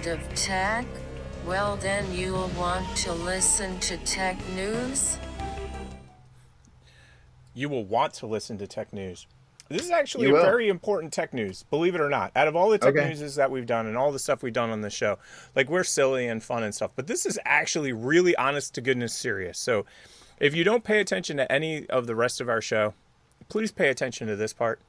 world of tech? Well, then you'll want to listen to Tech News. You will want to listen to tech news. This is actually You a will. very important tech news, believe it or not. Out of all the tech Okay. newses that we've done and all the stuff we've done on the show, like we're silly and fun and stuff, but this is actually really honest to goodness serious. So if you don't pay attention to any of the rest of our show, please pay attention to this part.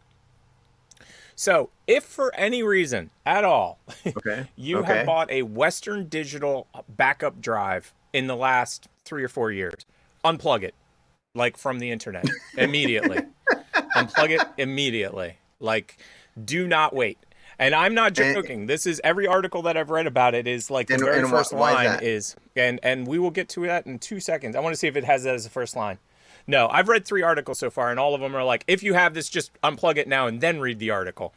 So if for any reason at all, Okay. you have bought a Western Digital backup drive in the last 3 or 4 years, unplug it, like from the internet, immediately. Unplug it immediately. Like, do not wait. And I'm not joking. This is every article that I've read about it is like the very first line is, and we will get to that in 2 seconds. I want to see if it has that as the first line. No, I've read 3 articles so far, and all of them are like, if you have this, just unplug it now and then read the article.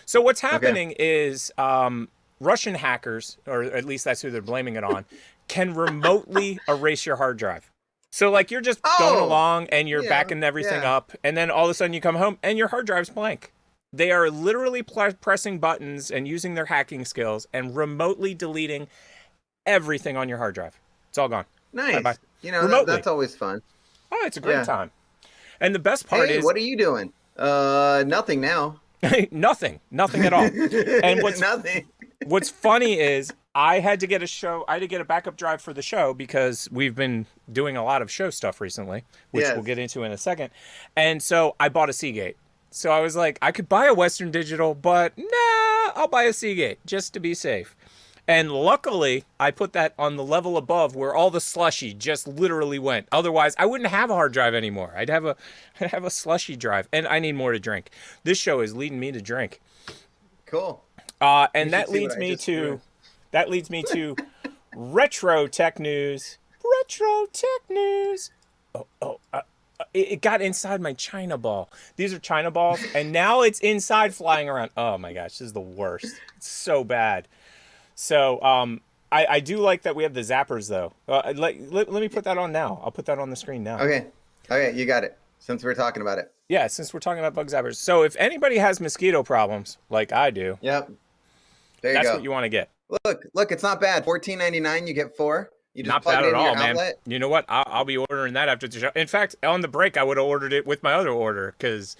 So what's happening is Russian hackers, or at least that's who they're blaming it on, can remotely erase your hard drive. So like you're just going along and you're backing everything up, and then all of a sudden you come home and your hard drive's blank. They are literally pressing buttons and using their hacking skills and remotely deleting everything on your hard drive. It's all gone. Nice. Bye-bye. You know, that's always fun. Oh, it's a great time. And the best part is... what are you doing? Nothing now. Nothing at all. And Nothing. What's funny is I had to get a backup drive for the show because we've been doing a lot of show stuff recently, which we'll get into in a second. And so I bought a Seagate. So I was like, I could buy a Western Digital, but nah, I'll buy a Seagate just to be safe. And luckily, I put that on the level above where all the slushy just literally went. Otherwise, I wouldn't have a hard drive anymore. I'd have a slushy drive, and I need more to drink. This show is leading me to drink. Cool. And that leads me to retro tech news. Retro tech news. It got inside my China ball. These are China balls, and now it's inside flying around. Oh my gosh, this is the worst. It's so bad. So I do like that we have the zappers though. Let me put that on now. I'll put that on the screen now. Okay, you got it. Since we're talking about it. Yeah, since we're talking about bug zappers. So if anybody has mosquito problems like I do, there you go. That's what you want to get. Look, it's not bad. $14.99, you get 4. You just not plug bad it in at all, your man. outlet. You know what? I'll be ordering that after the show. In fact, on the break, I would have ordered it with my other order because.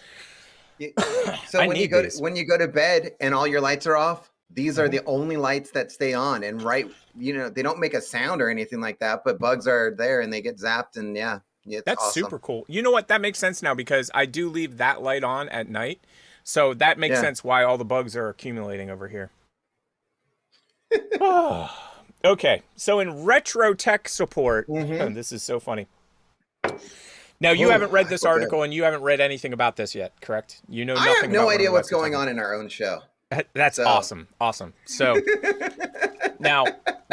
So when you go to bed and all your lights are off, these are the only lights that stay on. And they don't make a sound or anything like that, but bugs are there and they get zapped, and that's awesome. Super cool. You know what? That makes sense now because I do leave that light on at night, so that makes sense why all the bugs are accumulating over here. Okay, so in retro tech support, this is so funny. Now, you haven't read this article and you haven't read anything about this yet, correct? You know nothing. I have no idea what's going on in our own show. That's awesome. So now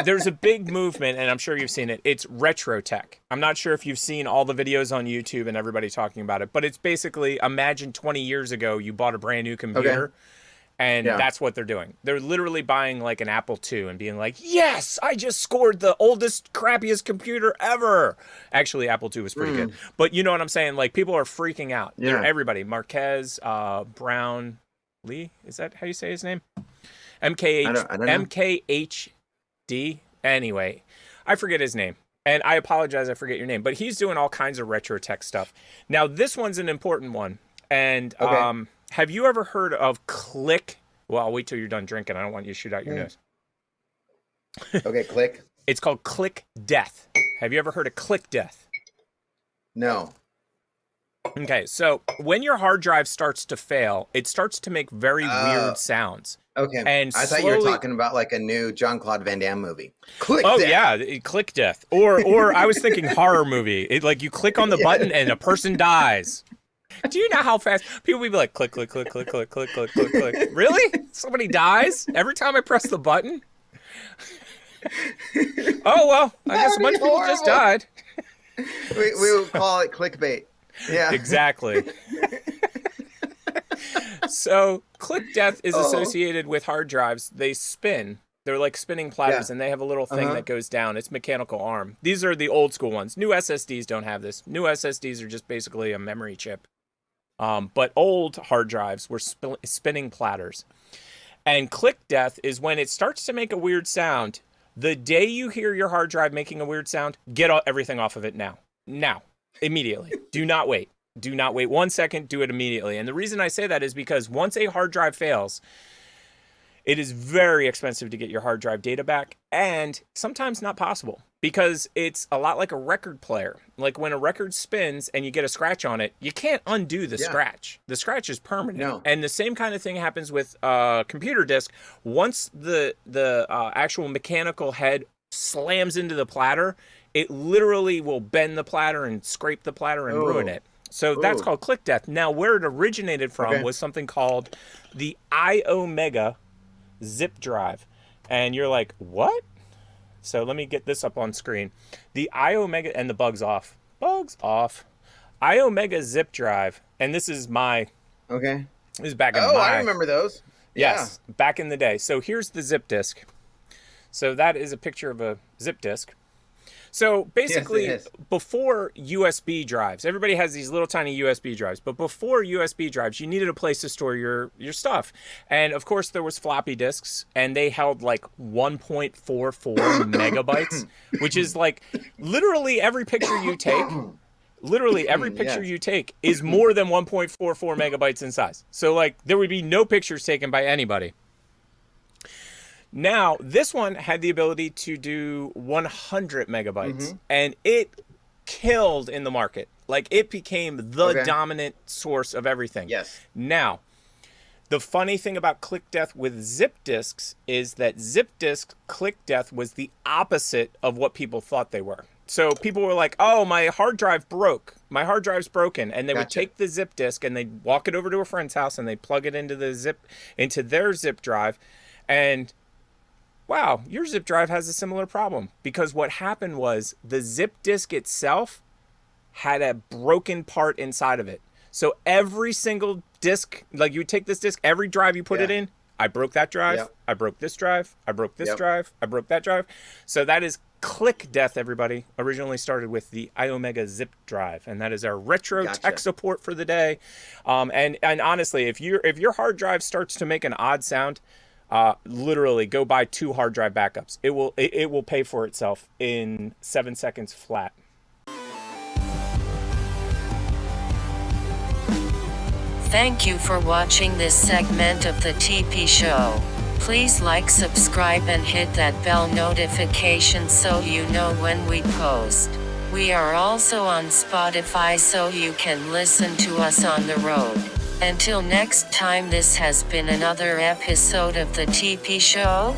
there's a big movement, and I'm sure you've seen it. It's retro tech. I'm not sure if you've seen all the videos on YouTube and everybody talking about it, but it's basically imagine 20 years ago you bought a brand new computer. And that's what they're doing. They're literally buying like an Apple II and being like, yes, I just scored the oldest, crappiest computer ever. Actually, Apple II was pretty good. But you know what I'm saying? Like, people are freaking out. Everybody. Marquez, Brown, Lee, is that how you say his name? MKHD. Anyway, I forget his name. And I apologize, I forget your name. But he's doing all kinds of retro tech stuff. Now, this one's an important one. And have you ever heard of Click? Well, I'll wait till you're done drinking. I don't want you to shoot out your nose. Okay, Click. It's called Click Death. Have you ever heard of Click Death? No. Okay, so when your hard drive starts to fail, it starts to make very weird sounds. Okay. And I thought you were talking about like a new Jean-Claude Van Damme movie. Click Death. Yeah, Click Death. Or I was thinking horror movie. Like you click on the button and a person dies. Do you know how fast people will be like click, click, click, click, click, click, click, click, click? Really? Somebody dies every time I press the button? Oh, well, I guess a bunch of people just died. We would call it clickbait. Yeah. Exactly. So Click Death is associated with hard drives. They spin. They're like spinning platters, and they have a little thing that goes down. It's mechanical arm. These are the old school ones. New SSDs don't have this. New SSDs are just basically a memory chip. But old hard drives were spinning platters. And click death is when it starts to make a weird sound. The day you hear your hard drive making a weird sound, get everything off of it now. Now. Immediately. Do not wait. Do not wait 1 second. Do it immediately. And the reason I say that is because once a hard drive fails, it is very expensive to get your hard drive data back, and sometimes not possible, because it's a lot like a record player. Like when a record spins and you get a scratch on it, you can't undo the scratch. The scratch is permanent. No. And the same kind of thing happens with a computer disk. Once the actual mechanical head slams into the platter, it literally will bend the platter and scrape the platter and ruin it. So that's called click death. Now, where it originated from was something called the iOmega zip drive. And you're like, what? So let me get this up on screen. The iOmega, and the bug's off. Bug's off. iOmega zip drive. And this is my... Okay. This is back in I remember those. Yes, back in the day. So here's the zip disk. So that is a picture of a zip disk. So basically, before USB drives, everybody has these little tiny USB drives, but before USB drives, you needed a place to store your stuff. And of course, there was floppy disks, and they held like 1.44 megabytes, which is like literally every picture you take. Literally every picture you take is more than 1.44 megabytes in size. So like there would be no pictures taken by anybody. Now, this one had the ability to do 100 megabytes, and it killed in the market. Like, it became the dominant source of everything. Yes. Now, the funny thing about click death with zip disks is that zip disk click death was the opposite of what people thought they were. So people were like, oh, my hard drive broke. My hard drive's broken. And they would take the zip disk and they'd walk it over to a friend's house and they'd plug it into their zip drive, and wow, your zip drive has a similar problem, because what happened was the zip disk itself had a broken part inside of it. So every single disk, like you would take this disk, every drive you put it in, I broke that drive, I broke this drive, I broke this drive, I broke that drive. So that is click death, everybody. Originally started with the iOmega zip drive, and that is our retro tech support for the day. And honestly, if your hard drive starts to make an odd sound, literally go buy 2 hard drive backups. It will pay for itself in 7 seconds flat. Thank you for watching this segment of the TP Show. Please like, subscribe, and hit that bell notification so you know when we post. We are also on Spotify so you can listen to us on the road. Until next time, this has been another episode of the TP Show.